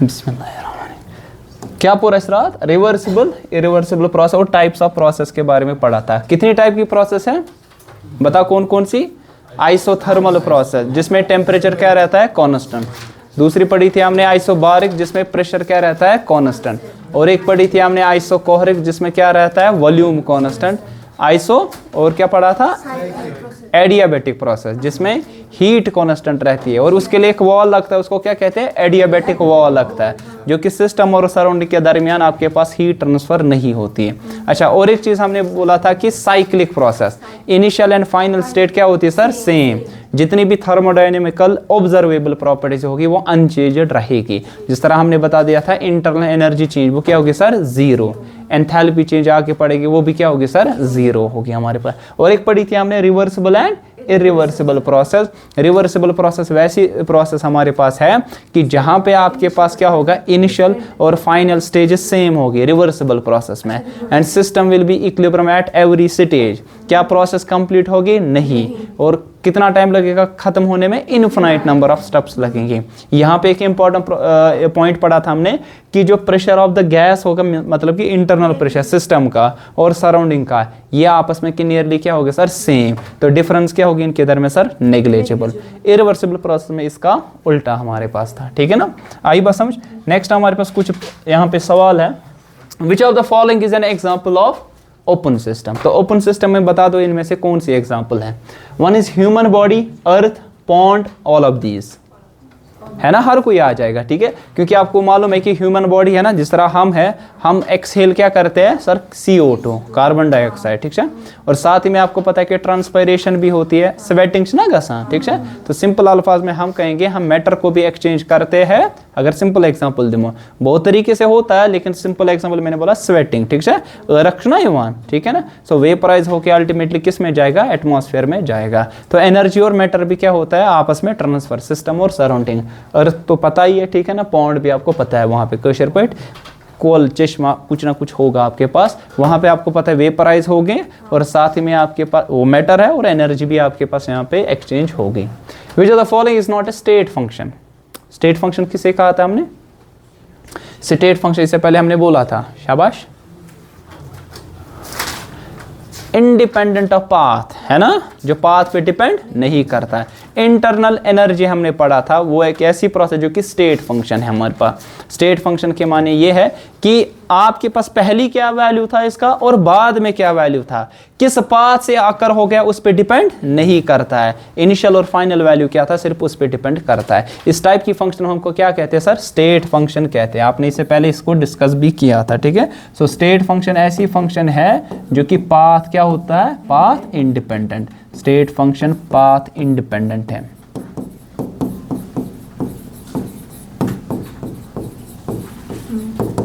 बिस्मिल्लाहिर्रहमानिर्रहीम। क्या पूरा रात रिवर्सिबल इरिवर्सिबल प्रोसेस और टाइप्स ऑफ प्रोसेस के बारे में पढ़ा था। कितनी टाइप की प्रोसेस है बता कौन कौन सी? आइसोथर्मल प्रोसेस जिसमें टेम्परेचर क्या रहता है कांस्टेंट। दूसरी पढ़ी थी हमने आइसोबारिक जिसमें प्रेशर क्या रहता है कांस्टेंट। और एक पढ़ी थी हमने आइसोकोहरिक जिसमें क्या रहता है वॉल्यूम कांस्टेंट। आइसो और क्या पढ़ा था एडियाबेटिक प्रोसेस जिसमें हीट कांस्टेंट रहती है और उसके लिए एक वॉल लगता है, उसको क्या कहते हैं एडियाबेटिक वॉल लगता है, जो कि सिस्टम और सराउंडिंग के दरमियान आपके पास हीट ट्रांसफर नहीं होती है। अच्छा, और एक चीज हमने बोला था कि cyclic process initial and final state क्या होती है सर सेम। जितनी भी थर्मोडायनेमिकल ऑब्जर्वेबल प्रॉपर्टीज होगी वो अनचेंज्ड रहेगी। जिस तरह हमने बता दिया था इंटरनल एनर्जी चेंज वो क्या होगी सर जीरो, एंथैल्पी चेंज आगे पड़ेगी वो भी क्या होगी सर जीरो होगी हमारे पास। और एक पढ़ी थी हमने reversible and irreversible process. Reversible process वैसी प्रोसेस हमारे पास है कि जहां पे आपके पास क्या होगा इनिशियल और फाइनल स्टेजेस सेम होगी रिवर्सिबल प्रोसेस में, and system will be equilibrium at every stage. क्या प्रोसेस कंप्लीट होगी? नहीं। और कितना टाइम लगेगा खत्म होने में? इनफिनाइट नंबर ऑफ स्टेप्स लगेंगे। यहाँ पे एक इंपॉर्टेंट पॉइंट पढ़ा था हमने कि जो प्रेशर ऑफ द गैस होगा मतलब कि इंटरनल प्रेशर सिस्टम का और सराउंडिंग का ये आपस में कि नियरली क्या होगा सर सेम। तो डिफरेंस क्या होगी इनके दरमियान सर नेग्लिजिबल। इरिवर्सिबल प्रोसेस में इसका उल्टा हमारे पास था। ठीक है ना, आई बात समझ। नेक्स्ट हमारे पास कुछ यहाँ पे सवाल है, which of the following is an example of open system. तो ओपन सिस्टम में बता दो इनमें से कौन सी एग्जांपल है। One is human body, earth, pond, all of these है ना, हर कोई आ जाएगा। ठीक है, क्योंकि आपको मालूम है कि ह्यूमन बॉडी है ना, जिस तरह हम एक्सहेल क्या करते हैं सर CO2 कार्बन डाइऑक्साइड। ठीक है, और साथ ही में आपको पता है कि ट्रांसपायरेशन भी होती है, स्वेटिंग्स ना गसा। ठीक है, तो सिंपल अल्फाज में हम कहेंगे हम मैटर को भी एक्सचेंज करते हैं। अगर सिंपल एग्जांपल दूं बहुत तरीके से होता है लेकिन सिंपल एग्जांपल मैंने बोला स्वेटिंग। ठीक है, रखना युवान। ठीक है ना, सो वेपराइज होकर अल्टीमेटली किस में जाएगा? एटमॉस्फेयर में जाएगा। तो एनर्जी और मैटर भी क्या होता है आपस में ट्रांसफर, सिस्टम और सराउंडिंग। अर्थ तो पता ही है, ठीक है ना, पॉन्ड भी आपको पता है, वहां पे क्वेश्चन पॉइंट कोल चश्मा कुछ ना कुछ होगा आपके पास, वहां पे आपको पता है वेपराइज हो गए और साथ ही में आपके पास वो मैटर है और एनर्जी भी आपके पास यहाँ पे एक्सचेंज हो गई। विच of the following is not a state function. State function किसे कहा था हमने? स्टेट फंक्शन इससे पहले हमने बोला था, शाबाश, इंडिपेंडेंट ऑफ पाथ है ना, जो पाथ पे डिपेंड नहीं करता है। इंटरनल एनर्जी हमने पढ़ा था, वो एक ऐसी प्रोसेस जो कि स्टेट फंक्शन है हमारे पास। स्टेट फंक्शन के माने ये है कि आपके पास पहली क्या वैल्यू था इसका और बाद में क्या वैल्यू था, किस पाथ से आकर हो गया उस पर डिपेंड नहीं करता है। इनिशियल और फाइनल वैल्यू क्या था सिर्फ उस पर डिपेंड करता है। इस टाइप की फंक्शन हमको क्या कहते हैं सर? स्टेट फंक्शन कहते हैं। आपने इससे पहले इसको डिस्कस भी किया था। ठीक है, सो स्टेट फंक्शन ऐसी फंक्शन है जो कि पाथ क्या होता है? Path independent. State function path independent है।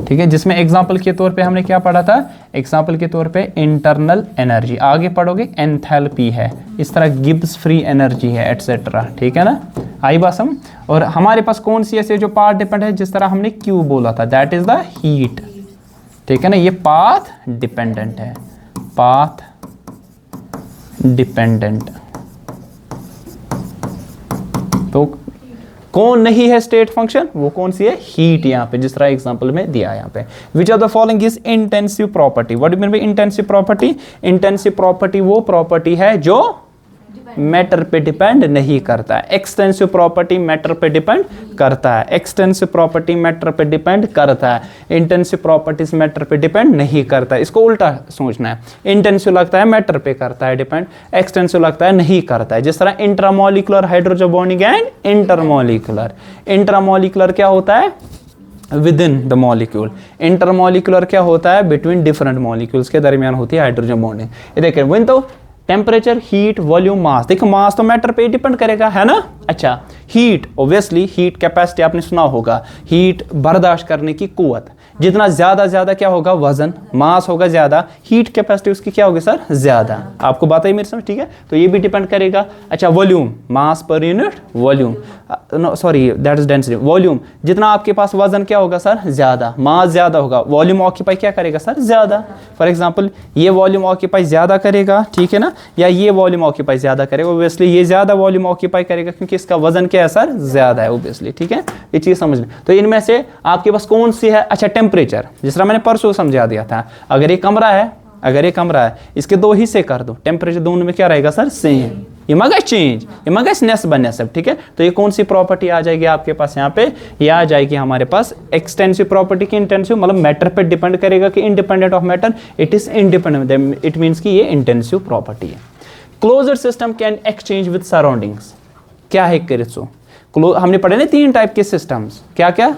ठीक है, जिसमें एग्जाम्पल के तौर पे हमने क्या पढ़ा था? एग्जाम्पल के तौर पे इंटरनल एनर्जी, आगे पढ़ोगे एंथैल्पी है, इस तरह गिब्स फ्री एनर्जी है एटसेट्रा। ठीक है ना, आई बात समझ। और हमारे पास कौन सी ऐसे जो पाथ डिपेंड है, जिस तरह हमने क्यू बोला था, दैट इज द हीट। ठीक है ना, ये पाथ डिपेंडेंट है, पाथ डिपेंडेंट। तो कौन नहीं है स्टेट फंक्शन? वो कौन सी है? हीट। यहाँ पे जिस तरह एग्जांपल में दिया यहाँ पे, विच of the following is intensive property. What do mean by intensive property? Intensive property वो प्रॉपर्टी है जो मैटर पे डिपेंड नहीं करता है। एक्सटेंसिव प्रॉपर्टी मैटर पे डिपेंड करता है, एक्सटेंसिव प्रॉपर्टी मैटर पे डिपेंड करता है, इंटेंसिव प्रॉपर्टीज मैटर पे डिपेंड नहीं करता है। इसको उल्टा सोचना है, इंटेंसिव लगता है मैटर पे करता है डिपेंड, एक्सटेंसिव लगता है नहीं करता है। जिस तरह intramolecular hydrogen bonding and intermolecular. Intramolecular क्या होता है? With in the molecule. Intermolecular क्या होता है? बिटवीन डिफरेंट मॉलिक्यूल्स के दरमियान होती है हाइड्रोजन बॉन्डिंग। ये देखिए विन तो टेम्परेचर, हीट, वॉल्यूम, मास। देखो मास तो मैटर पे डिपेंड करेगा है ना। अच्छा, हीट ऑब्वियसली हीट कैपेसिटी आपने सुना होगा, हीट बर्दाश्त करने की कुव्वत। जितना ज़्यादा क्या होगा, वजन, मास होगा ज़्यादा, हीट कैपेसिटी उसकी क्या होगी सर, ज़्यादा। आपको बात है मेरे समझ, ठीक है। तो ये भी डिपेंड करेगा। अच्छा volume, mass per unit volume, sorry that is density, volume, जितना आपके पास वजन क्या होगा सर, ज़्यादा, मास ज़्यादा होगा, वॉल्यूम ऑक्यूपाई क्या करेगा सर, ज़्यादा। फॉर एग्जाम्पल ये वॉल्यूम ऑक्यूपाई ज़्यादा करेगा, ठीक है ना, या ये वॉल्यूम ऑक्यूपाई ज़्यादा करेगा, ओबियसली ये ज़्यादा वॉल्यूम ऑक्यूपाई करेगा क्योंकि इसका वजन क्या है सर, ज़्यादा है ओबियसली, ठीक है। ये चीज़ समझ लें। तो इनमें से आपके पास कौन सी है, अच्छा टेम्परेचर, जिस तरह मैंने परसों समझा दिया था, अगर ये कमरा है, इसके दो हिस्से कर दो, टेम्परेचर दोनों में क्या रहेगा सर, सेम। ये मगा चेंज, ये मगा नेस्ब नेस्ब, ठीक है। तो ये कौन सी प्रॉपर्टी आ जाएगी आपके पास यहाँ पे, ये आ जाएगी हमारे पास एक्सटेंसिव प्रॉपर्टी की। इंटेंसिव मतलब मैटर पे डिपेंड करेगा कि independent of matter, it is independent, it means कि ये इंटेंसिव प्रॉपर्टी है। Closed system can exchange with surroundings, क्या है करिसो, हमने पढ़े ना 3 टाइप के सिस्टम्स, क्या क्या,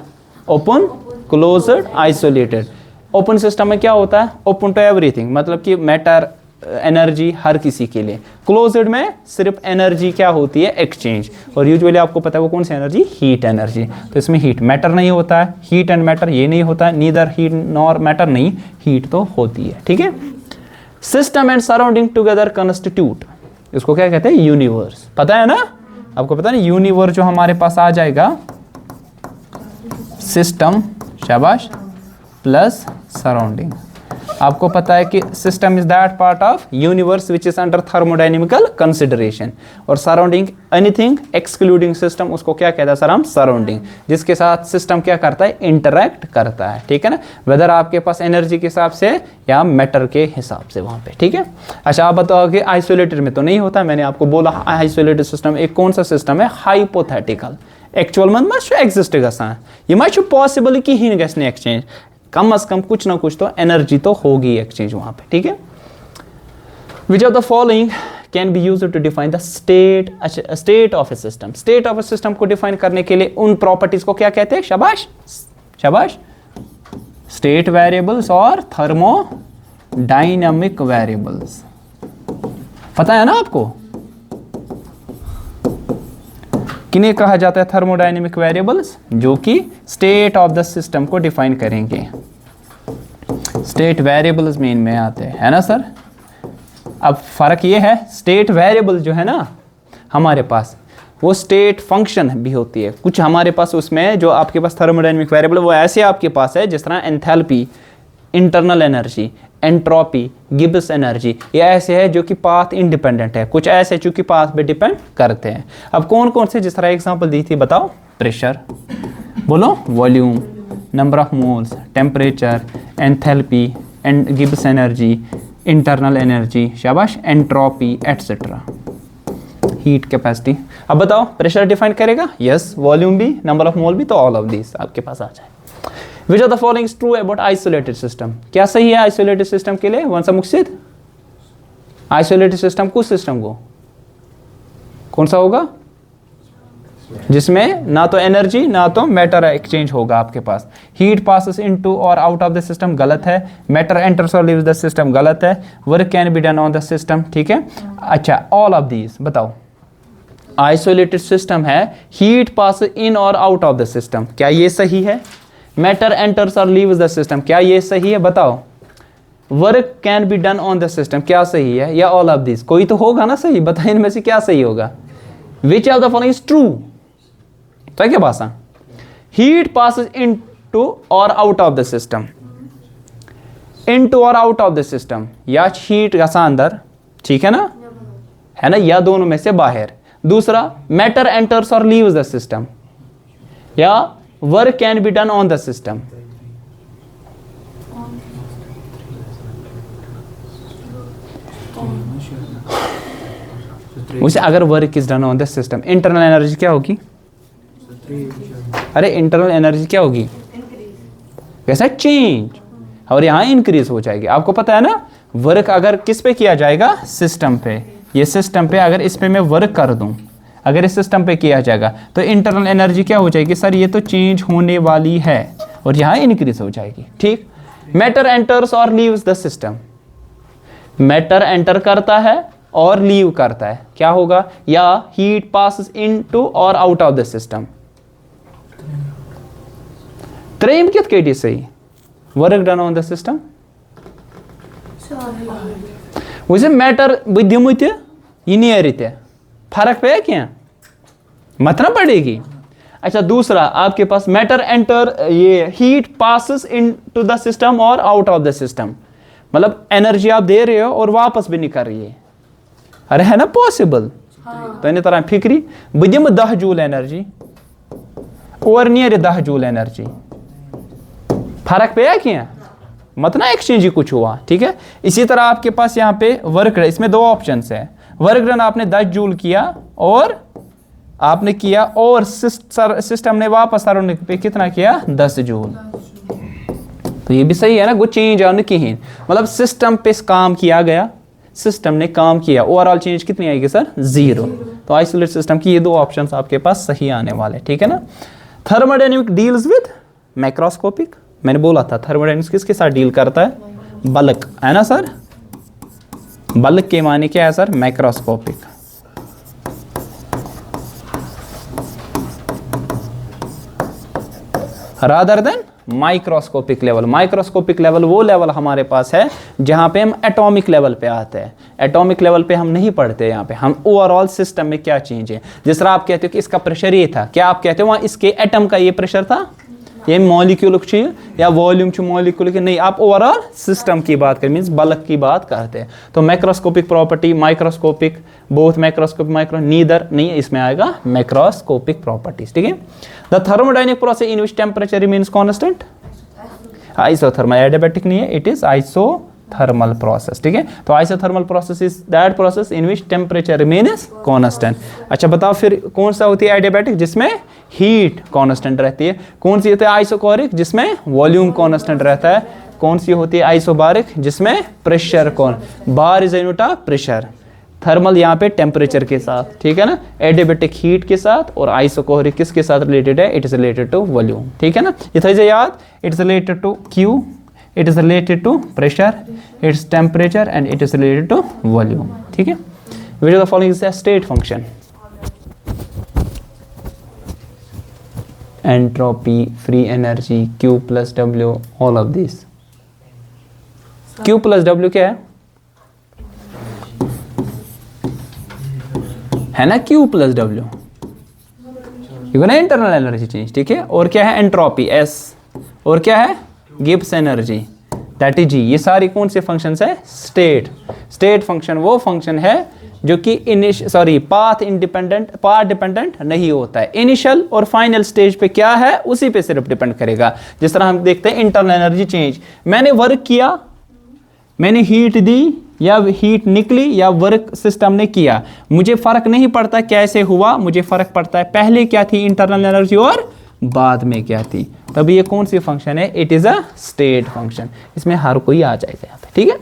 open, closed, isolated. Open system में क्या होता है, ओपन टू एवरीथिंग, मतलब कि मैटर, एनर्जी हर किसी के लिए। क्लोज्ड में सिर्फ एनर्जी क्या होती है, एक्सचेंज, और यूजुअली आपको पता है वो कौन सी एनर्जी, हीट एनर्जी। तो इसमें हीट, मैटर नहीं होता है, हीट एंड मैटर ये नहीं होता है, नीदर हीट नॉर मैटर, नहीं, हीट तो होती है, ठीक है। System and surrounding together constitute, इसको क्या कहते हैं, यूनिवर्स। पता है ना, आपको पता है ना, यूनिवर्स जो हमारे पास आ जाएगा, सिस्टम, शाबाश, प्लस सराउंडिंग। आपको पता है कि system is that part of universe which is under thermodynamical consideration, और सराउंडिंग एनीथिंग एक्सक्लूडिंग सिस्टम, उसको क्या कहता है सर हम, सराउंडिंग, जिसके साथ सिस्टम क्या करता है, इंटरैक्ट करता है, ठीक है ना, वेदर आपके पास एनर्जी के हिसाब से या मैटर के हिसाब से वहां पे, ठीक है। अच्छा आप बताओ कि आइसोलेटेड में तो नहीं होता, मैंने आपको बोला आइसोलेटेड सिस्टम एक कौन सा सिस्टम है, हाइपोथेटिकल, एक्चुअल में मत एग्जिस्ट गसान, ये मत पॉसिबल कि ही गए एक्सचेंज, कम अज कम कुछ ना कुछ तो एनर्जी तो होगी एक्सचेंज वहां पे, ठीक है। Which of the following can be used to define the state, अच्छा state of a system, state of a system को डिफाइन करने के लिए उन प्रॉपर्टीज को क्या कहते हैं, शाबाश शाबाश, स्टेट वेरिएबल्स और थर्मोडायनामिक वेरिएबल्स, पता है ना आपको किन्हें कहा जाता है, थर्मोडायनेमिक वेरिएबल्स, जो कि स्टेट ऑफ द सिस्टम को डिफाइन करेंगे। स्टेट वेरिएबल्स मेन में आते हैं, है ना सर। अब फर्क ये है, स्टेट वेरिएबल जो है ना हमारे पास, वो स्टेट फंक्शन भी होती है कुछ हमारे पास, उसमें जो आपके पास थर्मोडायनेमिक वेरिएबल वो ऐसे आपके पास है जिस तरह enthalpy, internal energy, entropy, Gibbs energy, ये ऐसे है जो कि पाथ इंडिपेंडेंट है, कुछ ऐसे जो कि पाथ पे डिपेंड करते हैं। अब कौन कौन से, जिस तरह एग्जांपल दी थी बताओ, प्रेशर, बोलो, volume, number of moles, temperature, enthalpy, and Gibbs energy, internal energy, शाबाश, एंट्रोपी एटसेट्रा, हीट कैपेसिटी। अब बताओ प्रेशर डिफाइन करेगा, यस, वॉल्यूम भी, नंबर ऑफ मोल भी, तो ऑल ऑफ दिस आपके पास आ जाए। Which of the following is true about isolated system? क्या सही है आइसोलेटेड सिस्टम के लिए, वंशा मुक्सिद, आइसोलेटेड सिस्टम कुछ सिस्टम को कौन सा होगा, जिसमें ना तो एनर्जी ना तो मैटर एक्सचेंज होगा आपके पास, हीट पासेस इनटू और आउट ऑफ द सिस्टम, गलत है, मैटर एंटर्स और लीव्स द सिस्टम, गलत है, work can be done on the system, ठीक है। अच्छा ऑल ऑफ दीज बताओ, आइसोलेटेड सिस्टम है, हीट पास इन और आउट ऑफ द सिस्टम, क्या ये सही है, मैटर एंटर्स और लीव्स द सिस्टम, क्या ये सही है, बताओ, work can be done on the system, क्या सही है, या ऑल ऑफ दिस, कोई तो होगा ना सही, बताइए इनमें से क्या सही होगा। विच of the following is true, तो क्या भाषा, हीट पासेस इनटू और out of the system, into और आउट ऑफ द सिस्टम, या हीट का अंदर, ठीक है ना, या दोनों में से बाहर। दूसरा, मैटर एंटर्स और लीव्स द सिस्टम, या work can be done on the system. उसे अगर work is done on the system, internal energy क्या होगी, अरे इंटरनल एनर्जी क्या होगी, कैसा चेंज, और यहां इंक्रीज हो जाएगी। आपको पता है ना, वर्क अगर किस पे किया जाएगा, सिस्टम पे, ये सिस्टम पे अगर इस पे मैं वर्क कर दूं, अगर इस सिस्टम पे किया जाएगा तो इंटरनल एनर्जी क्या हो जाएगी सर, ये तो चेंज होने वाली है और यहाँ इंक्रीज हो जाएगी, ठीक। मैटर एंटर्स और leaves the system, matter enter करता है और लीव करता है, क्या होगा, या हीट पासेस इनटू और आउट ऑफ द सिस्टम। त्रेम कित केटी सही, work done on the system वैसे मैटर बह दिमु तह यह नेर तह फर्क पे क्या मत ना पड़ेगी। अच्छा दूसरा आपके पास मैटर एंटर ये heat passes into the system और आउट ऑफ द सिस्टम, मतलब एनर्जी आप दे रहे हो और वापस भी निकल रही है। अरे है ना पॉसिबल। तो इन तरह फिक्री बह दिम 10 जूल एनर्जी और नेर 10 जूल एनर्जी, फर्क पे क्या मत ना एक्सचेंज ही कुछ हुआ। ठीक है, इसी तरह आपके पास यहाँ पे वर्क डन, इसमें 2 ऑप्शन है। वर्क डन आपने 10 जूल किया और आपने किया और सिस्टम ने वापस पे कितना किया 10 जूल, तो ये भी सही है ना, कुछ चेंज है कहीं, मतलब सिस्टम पे काम किया गया, सिस्टम ने काम किया, ओवरऑल चेंज कितनी आएगी सर 0। तो आइसोलेट सिस्टम की ये 2 ऑप्शंस आपके पास सही आने वाले। ठीक है ना। थर्मोडायनेमिक डील्स विद मैक्रोस्कोपिक, मैंने बोला था थर्मोडायनेमिक्स किसके साथ डील करता है, बल्क, है ना सर। बल्क के माने क्या है sir, macroscopic. Rather than microscopic level. Microscopic level वो लेवल हमारे पास है जहां पे हम एटॉमिक लेवल पे आते हैं। एटॉमिक लेवल पे हम नहीं पढ़ते, यहाँ पे हम ओवरऑल सिस्टम में क्या चेंज है। जिस तरह आप कहते हो कि इसका प्रेशर ये था, क्या आप कहते हो वहां इसके एटम का ये प्रेशर था, ये मॉलिक्यूल या वॉल्यूम मॉलिक्यूल की नहीं, आप ओवरऑल सिस्टम की बात करें, मींस बल्क की बात करते हैं। तो macroscopic property, microscopic, both macroscopic micro, neither नहीं, इसमें आएगा मैक्रोस्कोपिक प्रॉपर्टीज। ठीक है। The thermodynamic process in which temperature remains constant, isothermal, adiabatic नहीं है, इट इज आइसोथर्मल प्रोसेस। ठीक है। तो isothermal process is that process in which temperature remains constant. अच्छा बताओ फिर कौन सा होती है एडियाबैटिक, जिसमें हीट कांस्टेंट रहती है। कौन सी होती है आइसोकोरिक, जिसमें वॉल्यूम कांस्टेंट रहता है। कौन सी होती है आइसोबारिक, जिसमें pressure bar is unit of pressure. Thermal यहाँ पे टेम्परेचर के साथ, ठीक है ना, एडियाबैटिक हीट के साथ, और आइसोकोरिक किसके साथ रिलेटेड है, it is related to volume. ठीक है ना, ये था याद, it is related to Q, it is related to pressure, it's temperature and it is related to volume. ठीक है। Which of the following is the state function, entropy, free energy, Q plus W, all of this. Q plus W क्या है ना, Q plus W ना internal energy change. ठीक है। और क्या है एंट्रोपी S, और क्या है Gibbs energy, that is G। ये सारी कौन से फंक्शन है, स्टेट। स्टेट फंक्शन वो फंक्शन है जो कि पाथ डिपेंडेंट नहीं होता है। इनिशियल और फाइनल स्टेज पे क्या है उसी पे सिर्फ डिपेंड करेगा। जिस तरह हम देखते हैं इंटरनल एनर्जी चेंज, मैंने वर्क किया, मैंने हीट दी या हीट निकली या वर्क सिस्टम ने किया, मुझे फर्क नहीं पड़ता कैसे हुआ, मुझे फर्क पड़ता है पहले क्या थी इंटरनल एनर्जी और बाद में क्या थी। तब ये कौन सी फंक्शन है, it is a state function. इसमें हर कोई आ जाएगा यहाँ पे। ठीक है।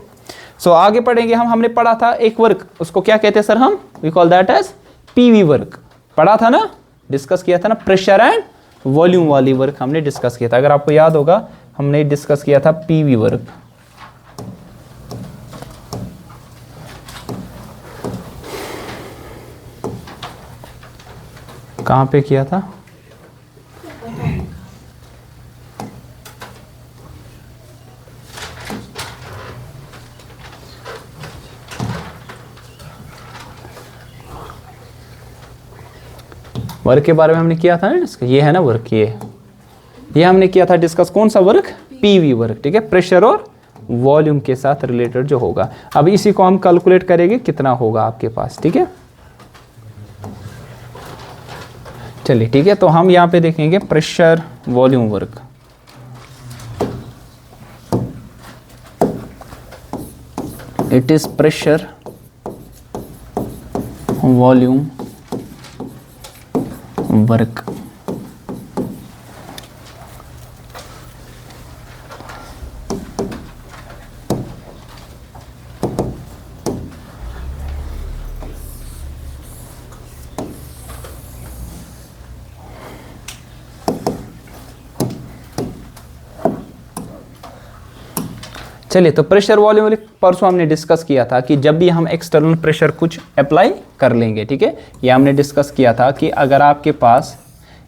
सो आगे पढ़ेंगे हमने पढ़ा था एक वर्क, उसको क्या कहते हैं सर, हम we call that as PV work. पढ़ा था ना, डिस्कस किया था ना, प्रेशर एंड वॉल्यूम वाली वर्क हमने डिस्कस किया था। अगर आपको याद होगा हमने डिस्कस किया था पीवी वर्क। कहां पे किया था, वर्क के बारे में हमने किया था ना डिस्कस, ये है ना वर्क, ये हमने किया था डिस्कस। कौन सा वर्क, पीवी वर्क। ठीक है, प्रेशर और वॉल्यूम के साथ रिलेटेड जो होगा। अब इसी को हम कैलकुलेट करेंगे कितना होगा आपके पास। ठीक है, चलिए ठीक है। तो हम यहाँ पे देखेंगे pressure volume work. It is pressure volume work. चलिए, तो प्रेशर वॉल्यूम परसों हमने डिस्कस किया था कि जब भी हम एक्सटर्नल प्रेशर कुछ अप्लाई कर लेंगे, ठीक है, ये हमने डिस्कस किया था कि अगर आपके पास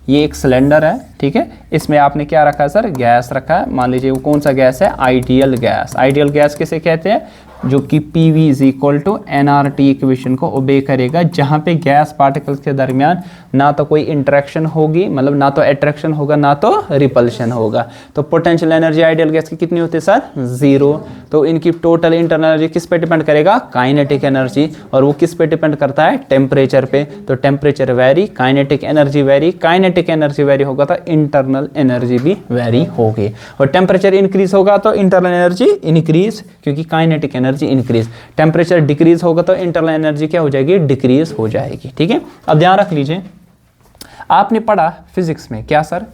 ये एक सिलेंडर है, ठीक है। इसमें आपने क्या रखा है सर, गैस रखा है। मान लीजिए वो कौन सा गैस है, आइडियल गैस। आइडियल गैस किसे कहते हैं, जो कि PV is equal to NRT equation को ओबे करेगा, जहाँ पे गैस पार्टिकल्स के दरमियान ना तो कोई इंटरेक्शन होगी, मतलब ना तो अट्रैक्शन होगा ना तो रिपल्शन होगा। तो पोटेंशियल एनर्जी आइडियल गैस की कितनी होती है सर, 0। तो इनकी टोटल इंटरनल एनर्जी किस पे डिपेंड करेगा, काइनेटिक एनर्जी। और वो किस पे डिपेंड करता है, टेम्परेचर पे। तो temperature vary, kinetic energy very, kinetic energy very होगा तो इंटरनल एनर्जी भी वेरी होगी। और टेम्परेचर इंक्रीज होगा तो इंटरनल एनर्जी इंक्रीज, क्योंकि kinetic energy increase. Temperature decrease होगा तो इंटरनल एनर्जी क्या हो जाएगी, डिक्रीज हो जाएगी। ठीक है, अब ध्यान रख लीजिए, आपने पढ़ा फिजिक्स में क्या सर,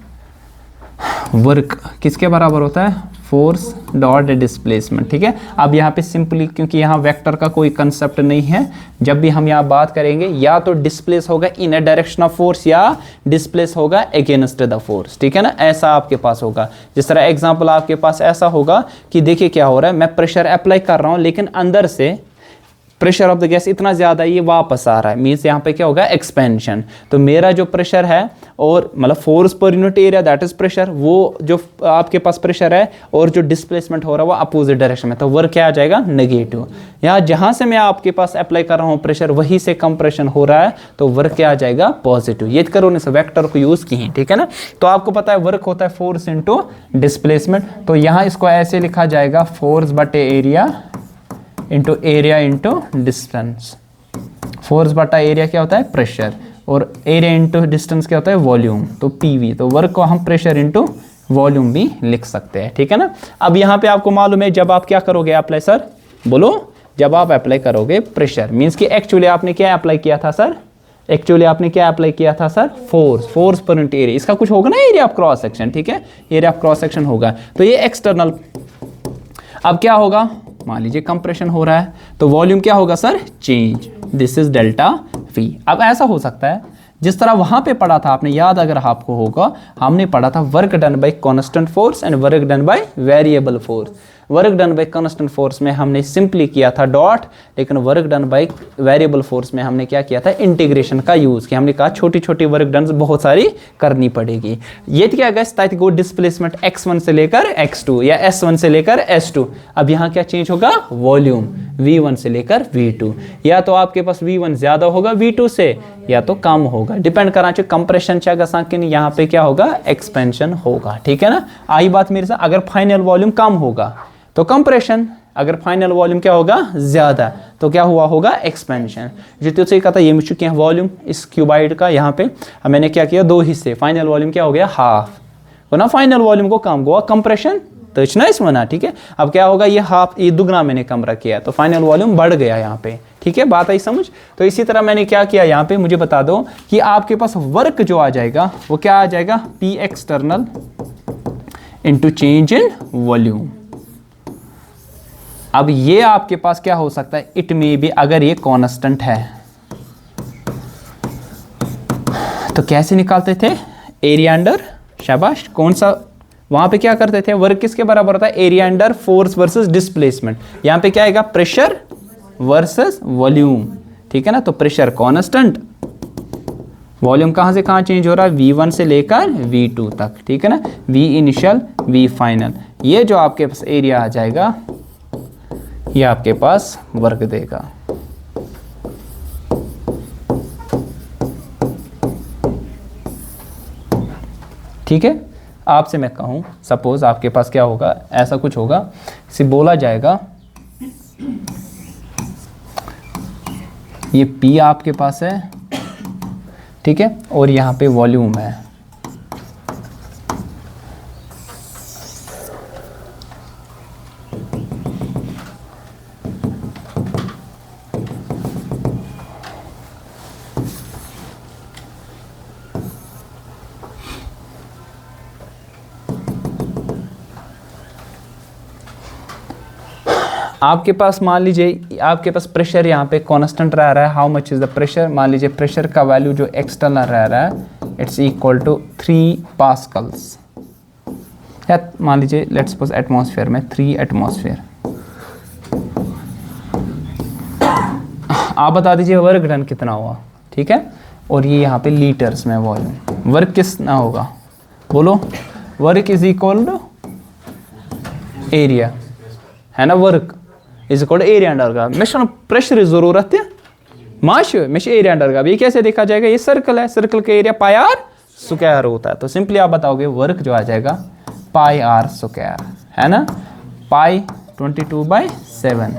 वर्क किसके बराबर होता है, फोर्स डॉट डिस्प्लेसमेंट। ठीक है, अब यहाँ पे सिंपली, क्योंकि यहाँ वेक्टर का कोई कंसेप्ट नहीं है, जब भी हम यहाँ बात करेंगे या तो डिस्प्लेस होगा इन अ डायरेक्शन ऑफ फोर्स या डिस्प्लेस होगा अगेंस्ट द फोर्स। ठीक है ना, ऐसा आपके पास होगा। जिस तरह एग्जांपल आपके पास ऐसा होगा कि देखिए क्या हो रहा है, मैं प्रेशर अप्लाई कर रहा हूँ लेकिन अंदर से प्रेशर ऑफ द गैस इतना ज़्यादा ये वापस आ रहा है, मीन्स यहाँ पे क्या होगा, एक्सपेंशन। तो मेरा जो प्रेशर है और मतलब force per unit area that is pressure, वो जो आपके पास प्रेशर है और जो डिस्प्लेसमेंट हो रहा है वो अपोजिट डायरेक्शन में, तो वर्क क्या आ जाएगा, नेगेटिव। यहाँ जहाँ से मैं आपके पास अप्लाई कर रहा हूँ प्रेशर, वहीं से कंप्रेशन हो रहा है, तो वर्क क्या आ जाएगा, पॉजिटिव। ये करो ने वेक्टर को यूज़ किए, ठीक है ना। तो आपको पता है वर्क होता है फोर्स इंटू डिस्प्लेसमेंट। तो यहाँ इसको ऐसे लिखा जाएगा, फोर्स बटे area into area into distance. Force बटा एरिया क्या होता है, प्रेशर, और एरिया इंटू डिस्टेंस क्या होता है, वॉल्यूम, तो PV। तो वर्क को हम प्रेशर इंटू वॉल्यूम भी लिख सकते हैं। ठीक है ना। अब यहाँ पे आपको मालूम है, जब आप क्या करोगे अप्लाई सर, बोलो, जब आप अप्लाई करोगे प्रेशर, मीन्स कि एक्चुअली आपने क्या अप्लाई किया था सर, एक्चुअली आपने क्या अप्लाई किया था sir, force per unit area. इसका कुछ होगा ना, एरिया ऑफ क्रॉस सेक्शन। ठीक है, एरिया ऑफ क्रॉस सेक्शन होगा, तो ये एक्सटर्नल। अब क्या होगा, मान लीजिए कंप्रेशन हो रहा है, तो वॉल्यूम क्या होगा sir, change, this is delta V। अब ऐसा हो सकता है, जिस तरह वहां पे पढ़ा था आपने, याद अगर आपको होगा, हमने पढ़ा था work done by constant force and work done by variable force. Work done by constant force में हमने सिंपली किया था डॉट, लेकिन work done by variable force में हमने क्या किया था, इंटीग्रेशन का यूज़ किया। हमने कहा छोटी छोटी वर्क डन बहुत सारी करनी पड़ेगी। ये क्या गया, ताकि वो डिस्प्लेसमेंट x1 से लेकर x2 या s1 से लेकर s2। अब यहाँ क्या चेंज होगा, वॉल्यूम v1 से लेकर v2, या तो आपके पास v1 ज़्यादा होगा v2 से, या तो कम होगा, डिपेंड करा चाहिए कंप्रेशन चाहे कि यहाँ पे क्या होगा, एक्सपेंशन होगा। ठीक है ना, आई बात मेरे साथ। अगर फाइनल वॉल्यूम कम होगा तो कंप्रेशन, अगर फाइनल वॉल्यूम क्या होगा, ज़्यादा, तो क्या हुआ होगा, एक्सपेंशन। जो तुझसे कहा था, ये मुझे क्या वॉल्यूम इस क्यूबाइड का, यहाँ पे मैंने क्या किया, 2 हिस्से, फाइनल वॉल्यूम क्या हो गया, हाफ, तो ना फाइनल वॉल्यूम को कम हुआ, कंप्रेशन तो इतना इसमें ना। ठीक है, अब क्या होगा, ये हाफ, ये दुगना मैंने कम रखा, तो फाइनल वॉल्यूम बढ़ गया यहाँ पे। ठीक है, बात आई समझ। तो इसी तरह मैंने क्या किया यहाँ पे, मुझे बता दो कि आपके पास वर्क जो आ जाएगा वो क्या आ जाएगा, P external into change in volume. अब ये आपके पास क्या हो सकता है, इट में भी, अगर ये कांस्टेंट है तो कैसे निकालते थे, एरिया अंडर, शाबाश, कौन सा, वहां पे क्या करते थे, वर्क किसके बराबर होता है, area under force versus displacement. यहां पे क्या आएगा, प्रेशर वर्सेस वॉल्यूम। ठीक है ना, तो प्रेशर कांस्टेंट, वॉल्यूम कहां से कहां चेंज हो रहा है, V1 से लेकर V2 तक। ठीक है ना, V इनिशियल V फाइनल। ये जो आपके पास एरिया आ जाएगा, ये आपके पास वर्क देगा। ठीक है, आपसे मैं कहूं, सपोज आपके पास क्या होगा, ऐसा कुछ होगा, इसे बोला जाएगा, ये P आपके पास है, ठीक है, और यहां पे वॉल्यूम है। आपके पास मान लीजिए, आपके पास प्रेशर यहाँ पे कांस्टेंट रह रहा है, how much is the pressure, मान लीजिए प्रेशर का वैल्यू जो एक्सटर्नल रह रहा है, इट्स इक्वल टू 3 पास्कल्स, या मान लीजिए लेट्स सपोज एटमॉस्फेयर में 3 एटमॉस्फेयर। आप बता दीजिए वर्क डन कितना हुआ। ठीक है, और ये यहाँ पे लीटर्स में वॉल्यूम, वर्क कितना होगा, बोलो, work is equal to area, है ना, work is equal to area under का। मैं प्रेशर जरूरत है माश मे एरिया अंडर का। ये कैसे देखा जाएगा, ये सर्कल है, सर्कल का एरिया पाई आर स्क्वायर होता है, तो सिंपली आप बताओगे वर्क जो आ जाएगा पाई आर स्क्वायर, है ना, पाई 22/7।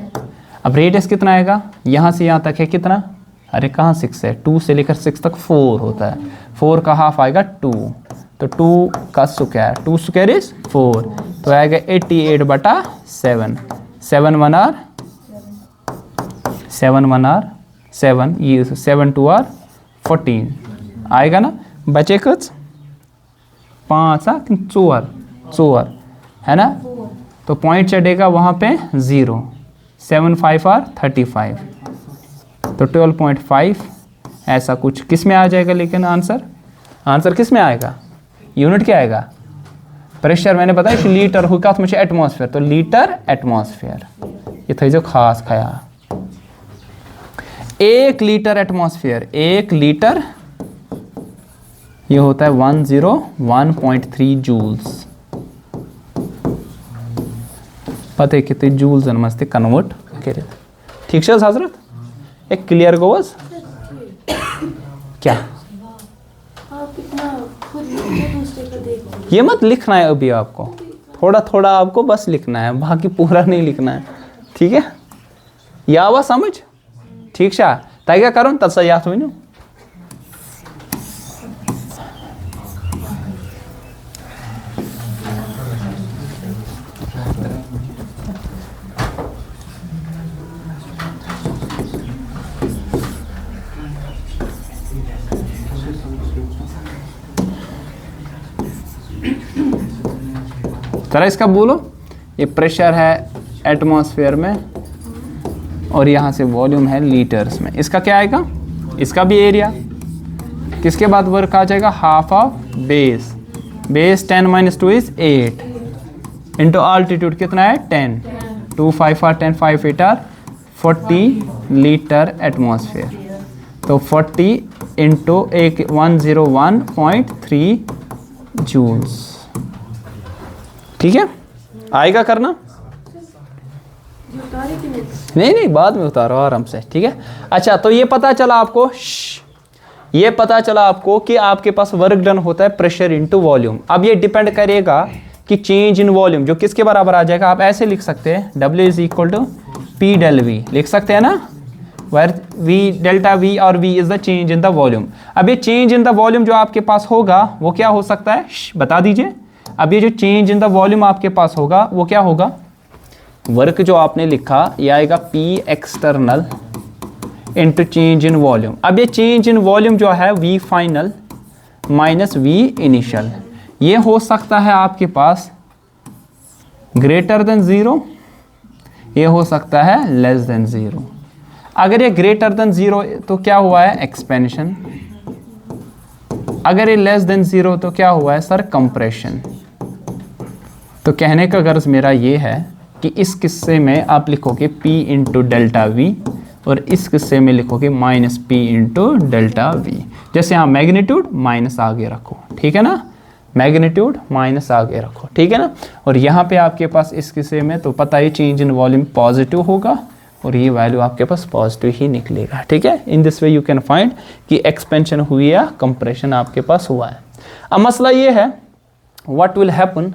अब रेडियस कितना आएगा, यहाँ से यहाँ तक है कितना, अरे कहाँ 6 है, 2 से लेकर 6 तक 4 होता है, 4 का हाफ आएगा 2, तो 2 का स्क्वायर, 2 स्क्वायर इज 4, तो आएगा 88/7, 7 1 आर 7, ये 7 2 आर 14 आएगा ना, बचे कुछ 5 4 है ना, तो पॉइंट चढ़ेगा वहाँ पे 0, 7 5 आर 35, तो 12.5 ऐसा कुछ किस में आ जाएगा, लेकिन आंसर किस में आएगा, यूनिट क्या आएगा, प्रेशर मैंने बताया कि लीटर होगा तो मुझे एटमॉस्फेयर, तो लीटर एटमॉस्फेयर, ये थी जो खास खाया 1 लीटर एटमॉस्फेयर, 1 लीटर ये होता है 101.3 जूल्स, पता है कितने जूल्स नमस्ते कन्वर्ट करे, ठीक है हजरत, एक क्लियर गोस क्या, ये मत लिखना है अभी आपको, थोड़ा थोड़ा आपको बस लिखना है, बाकी पूरा नहीं लिखना है, ठीक है, या आवा समझ, ठीक है, तय क्या करो तब याद हुई ना। जरा इसका बोलो, ये प्रेशर है एटमॉस्फेयर में और यहाँ से वॉल्यूम है लीटर्स में, इसका क्या आएगा, इसका भी एरिया, किसके बाद वर्क आ जाएगा, half of base 10 - 2 is 8 into altitude कितना है 10, 2 5 आर 10 5 8 आर 40 लीटर एटमॉस्फेयर, तो 40 इंटू 101.3 जूल्स, ठीक है, आएगा करना, नहीं बाद में उतारो आराम से, ठीक है। अच्छा, तो ये पता चला आपको, ये पता चला आपको कि आपके पास वर्क डन होता है प्रेशर इनटू वॉल्यूम। अब ये डिपेंड करेगा कि चेंज इन वॉल्यूम जो किसके बराबर आ जाएगा, आप ऐसे लिख सकते हैं W is equal to P del V, लिख सकते हैं ना, वेयर V डेल्टा V और V is the change in the volume. अब ये चेंज इन द वॉल्यूम जो आपके पास होगा वो क्या हो सकता है, बता दीजिए। अब ये जो चेंज इन द वॉल्यूम आपके पास होगा वो क्या होगा, वर्क जो आपने लिखा ये आएगा P external into change in volume. अब ये चेंज इन वॉल्यूम जो है V final minus V initial, ये हो सकता है आपके पास ग्रेटर देन 0, ये हो सकता है लेस देन 0। अगर ये ग्रेटर देन 0 तो क्या हुआ है, एक्सपेंशन, अगर ये लेस देन 0 तो क्या हुआ है सर, कंप्रेशन। तो कहने का गर्ज मेरा ये है कि इस किस्से में आप लिखोगे P इंटू डेल्टा वी और इस किस्से में लिखोगे minus P into delta we. जैसे यहाँ मैग्नीट्यूड माइनस आगे रखो, ठीक है ना, मैग्नीट्यूड माइनस आगे रखो, ठीक है ना। और यहाँ पे आपके पास इस किस्से में तो पता ही चेंज इन वॉल्यूम पॉजिटिव होगा और ये वैल्यू आपके पास पॉजिटिव ही निकलेगा, ठीक है। In this way you can find कि एक्सपेंशन हुई या कंप्रेशन आपके पास हुआ है। अब मसला ये है व्हाट विल हैपन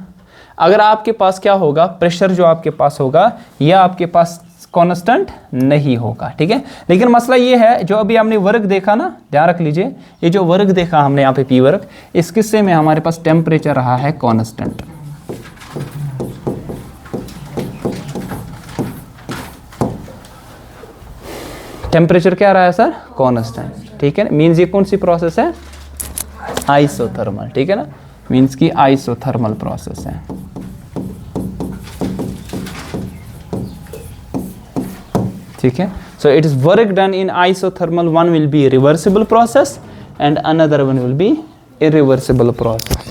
अगर आपके पास क्या होगा, प्रेशर जो आपके पास होगा यह आपके पास कांस्टेंट नहीं होगा, ठीक है। लेकिन मसला ये है जो अभी हमने वर्क देखा ना, ध्यान रख लीजिए, ये जो वर्क देखा हमने यहाँ पे पी वर्क, इस किस्से में हमारे पास टेम्परेचर रहा है कांस्टेंट। टेम्परेचर क्या रहा है सर, कांस्टेंट, ठीक है। मींस ये कौन सी प्रोसेस है, आइसोथर्मल, ठीक है ना, मींस की आइसोथर्मल प्रोसेस है। ठीक है, so it is work done in isothermal, one will be reversible process and another one will be irreversible process.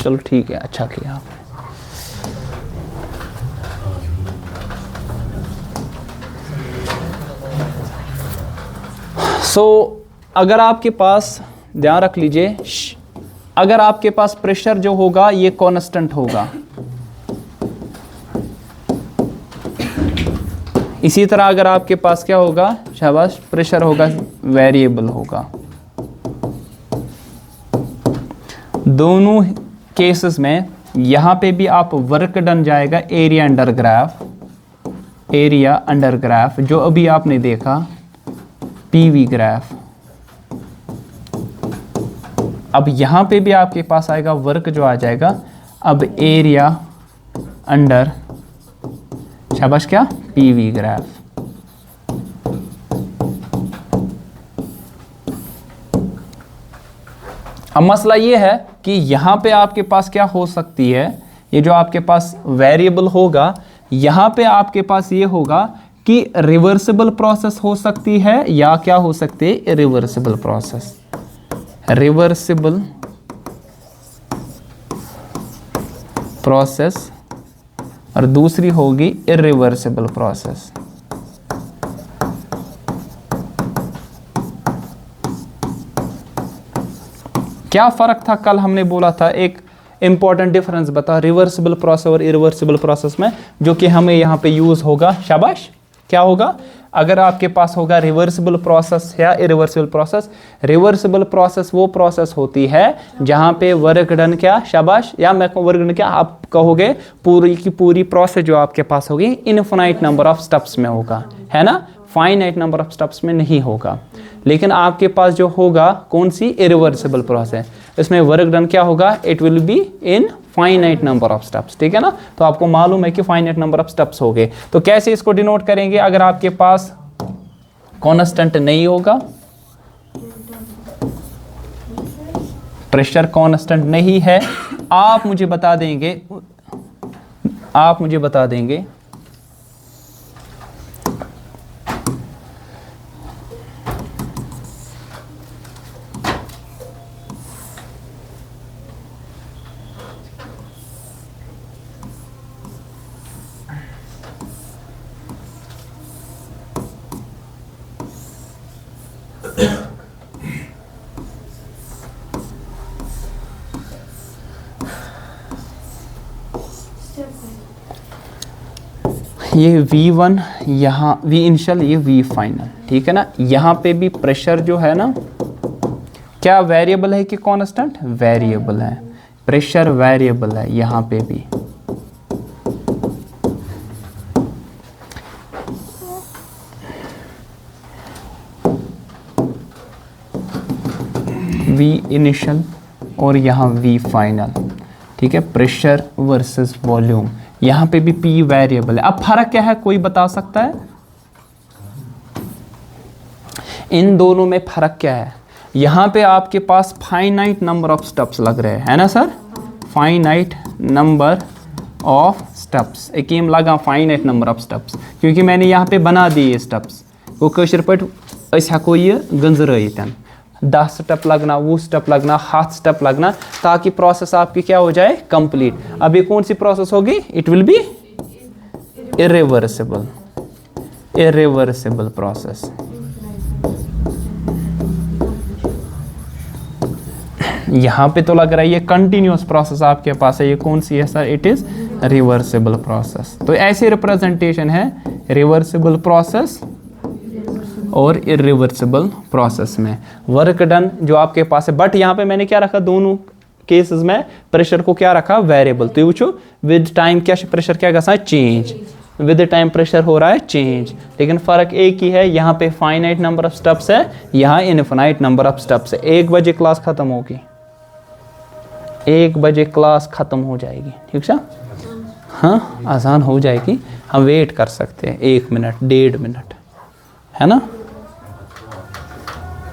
चलो ठीक है, अच्छा किया आपने। अगर आपके पास, ध्यान रख लीजिए, अगर आपके पास प्रेशर जो होगा ये कांस्टेंट होगा, इसी तरह अगर आपके पास क्या होगा, शाबाश, प्रेशर होगा वेरिएबल होगा। दोनों केसेस में यहां पे भी आप वर्क डन जाएगा area under graph, area under graph जो अभी आपने देखा पीवी ग्राफ। अब यहां पे भी आपके पास आएगा वर्क जो आ जाएगा अब एरिया अंडर, शाबाश, क्या, पीवी ग्राफ। अब मसला ये है कि यहां पे आपके पास क्या हो सकती है, ये जो आपके पास वेरिएबल होगा यहां पे आपके पास ये होगा कि रिवर्सिबल प्रोसेस हो सकती है या क्या हो सकती है, इरिवर्सिबल प्रोसेस, रिवर्सिबल प्रोसेस, और दूसरी होगी इरिवर्सिबल प्रोसेस। क्या फर्क था, कल हमने बोला था एक इंपॉर्टेंट डिफरेंस बता रिवर्सिबल प्रोसेस और इरिवर्सिबल प्रोसेस में, जो कि हमें यहाँ पे यूज होगा, शाबाश, क्या होगा, अगर आपके पास होगा रिवर्सिबल प्रोसेस या इरिवर्सिबल प्रोसेस। रिवर्सिबल प्रोसेस वो प्रोसेस होती है जहां पे वर्क डन, क्या, शाबाश, या मैं कहूँ वर्क डन क्या, आप कहोगे पूरी की पूरी प्रोसेस जो आपके पास होगी इनफिनाइट नंबर ऑफ स्टेप्स में होगा, है ना, फाइनाइट नंबर ऑफ स्टेप्स में नहीं होगा। लेकिन आपके पास जो होगा कौन सी, इरिवर्सिबल प्रोसेस, इसमें वर्क डन क्या होगा, it will be in finite number of steps, ठीक है ना। तो आपको मालूम है कि फाइनाइट नंबर ऑफ स्टेप्स हो गए। तो कैसे इसको डिनोट करेंगे, अगर आपके पास कांस्टेंट नहीं होगा, प्रेशर कांस्टेंट नहीं है, आप मुझे बता देंगे, आप मुझे बता देंगे ये V1 यहाँ V इनिशियल, ये V फाइनल, ठीक है ना। यहाँ पे भी प्रेशर जो है ना, क्या वेरिएबल है कि कांस्टेंट, वेरिएबल है, प्रेशर वेरिएबल है यहाँ पे भी। V इनिशियल और यहाँ V फाइनल, ठीक है, प्रेशर वर्सेस वॉल्यूम, यहाँ पे भी P वेरिएबल है। अब फर्क क्या है, कोई बता सकता है, इन दोनों में फर्क क्या है। यहाँ पे आपके पास फाइनाइट नंबर ऑफ स्टेप्स लग रहे हैं, है ना sir, finite number of steps, एकीम लगा फाइनाइट नंबर ऑफ स्टेप्स, क्योंकि मैंने यहाँ पे बना दिए स्टेप्स, वो कशर पट हको ये गंजरन 10 स्टेप लगना, वो स्टेप लगना, 7 स्टेप लगना, ताकि प्रोसेस आपकी क्या हो जाए, कंप्लीट। अब ये कौन सी प्रोसेस होगी, it will be irreversible, irreversible process. यहाँ पे तो लग रहा है ये कंटिन्यूअस प्रोसेस आपके पास है, ये कौन सी है sir, it is reversible process. तो ऐसे रिप्रेजेंटेशन है रिवर्सिबल प्रोसेस और इरिवर्सिबल प्रोसेस में। वर्क डन जो आपके पास है, बट यहाँ पे मैंने क्या रखा, दोनों केसेस में प्रेशर को क्या रखा, वेरिएबल। तो वो विद टाइम क्या प्रेशर क्या करता है, चेंज, विद टाइम प्रेशर हो रहा है चेंज। लेकिन फ़र्क एक ही है, यहाँ पे फाइनाइट नंबर ऑफ स्टेप्स है, यहाँ इनफिनाइट नंबर ऑफ स्टेप्स है। 1 बजे क्लास ख़त्म होगी, 1 बजे क्लास ख़त्म हो जाएगी, ठीक है, हाँ, आसान हो जाएगी, हम वेट कर सकते हैं 1 मिनट 1.5 मिनट, है ना।